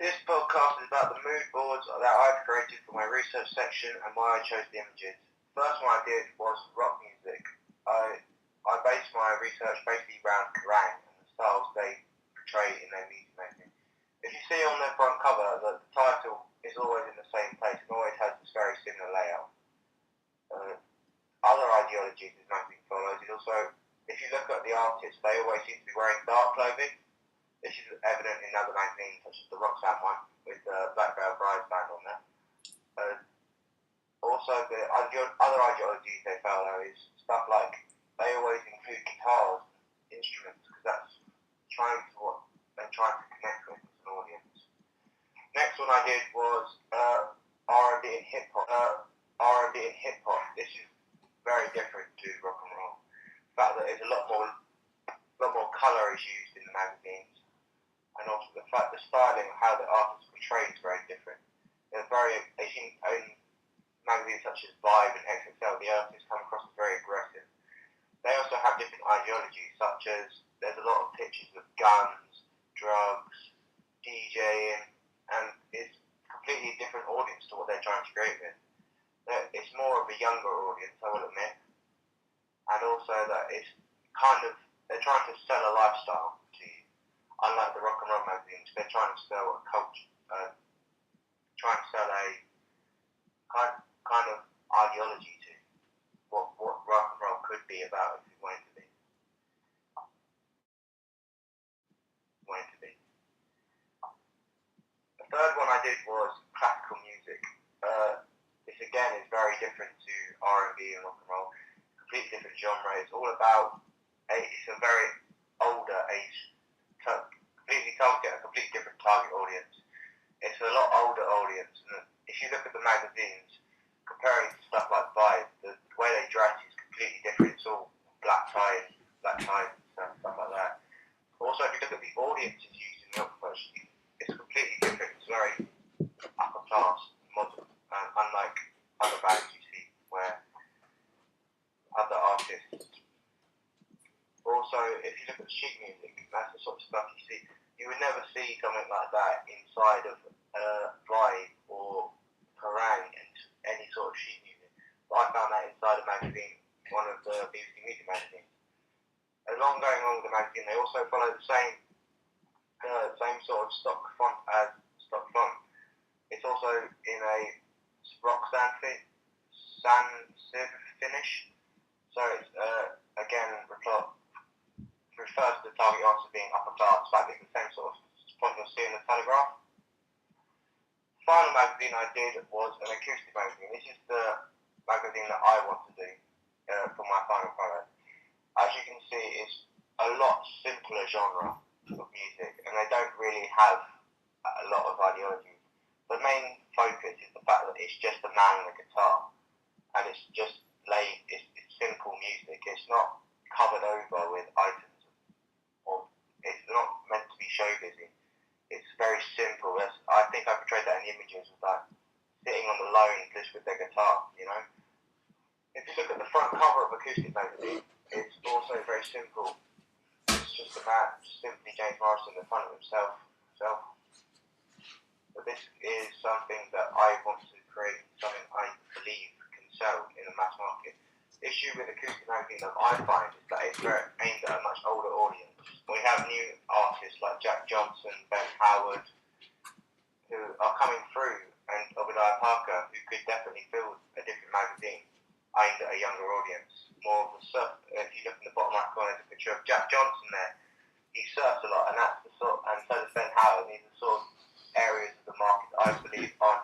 This podcast is about the mood boards that I've created for my research section and why I chose the images. First one I did was rock music. I based my research basically around Kerrang and the styles they portray in their music making. If you see on their front cover, the title is always in the same place and always has this very similar layout. Other ideologies this magazine follows is also, if you look at the artists, they always seem to be wearing dark clothing. This is evident in other magazines, such as the Roxanne one, with the Black Veil Brides band on there. Also, the other ideologies they follow is stuff like, they always include guitars, instruments, because that's trying to what they're trying to connect with as an audience. Next one I did was R&B and hip hop. R&B and hip hop. This is very different to rock and roll. The fact that there's a lot more colour is used in the magazines, and also the fact the styling of how the artist portrays is very different. They seem in magazines such as Vibe and XXL, the artists come across as very aggressive. They also have different ideologies, such as there's a lot of pictures of guns, drugs, DJing, and it's a completely different audience to what they're trying to create with. It's more of a younger audience, I will admit, and also that it's they're trying to sell a lifestyle to you. Unlike the rock and roll magazines, they're trying to sell a culture, trying to sell a kind of ideology to what rock and roll could be about if you want it to be. The third one I did was classical music. This again is very different to R&B and rock and roll. Completely different genre. It's all about it's a very older age, completely target a completely different target audience. It's a lot older audience, and if you look at the magazines, comparing to stuff like Vibe, the way they dress is completely different. It's all black ties and stuff like that. Also, if you look at the audiences used in the Milk it's completely different. It's very upper class, modern, and unlike other bands you see where other artists. Also, if you look at sheet music, that's the sort of stuff you see. You would never see something like that inside of Vibe or Kerrang and any sort of sheet music. But I found that inside a magazine, one of the BBC Music magazines. Along with the magazine, they also follow the same sort of stock font as stock font. It's also in a Roxanne finish. So it's again refers to the target audience being upper class, but it's the same sort of font you'll see in the Telegraph. The final magazine I did was an acoustic magazine. This is the magazine that I want to do for my final product. As you can see, it's a lot simpler genre of music, and they don't really have a lot of ideology. The main focus is the fact that it's just a man and a guitar, and it's just it's simple music. It's not covered over with items, or it's not meant to be show busy. It's very simple. I think I portrayed that in the images with like sitting on the lawn just with their guitar, you know. If you look at the front cover of Acoustic magazine, it's also very simple. It's just a man, simply James Morrison in front of himself. But this is something that I want to create, something I believe can sell in the mass market. The issue with Acoustic magazine that I find is that it's very aimed at a much older audience. We have new artists like Jack Johnson, Ben Howard, who are coming through, and Obadiah Parker, who could definitely fill a different magazine aimed at a younger audience. More of the surf. If you look in the bottom right corner, there's a picture of Jack Johnson there. He surfs a lot, and that's the sort. And so does Ben Howard. These are sort of areas of the market that I believe aren't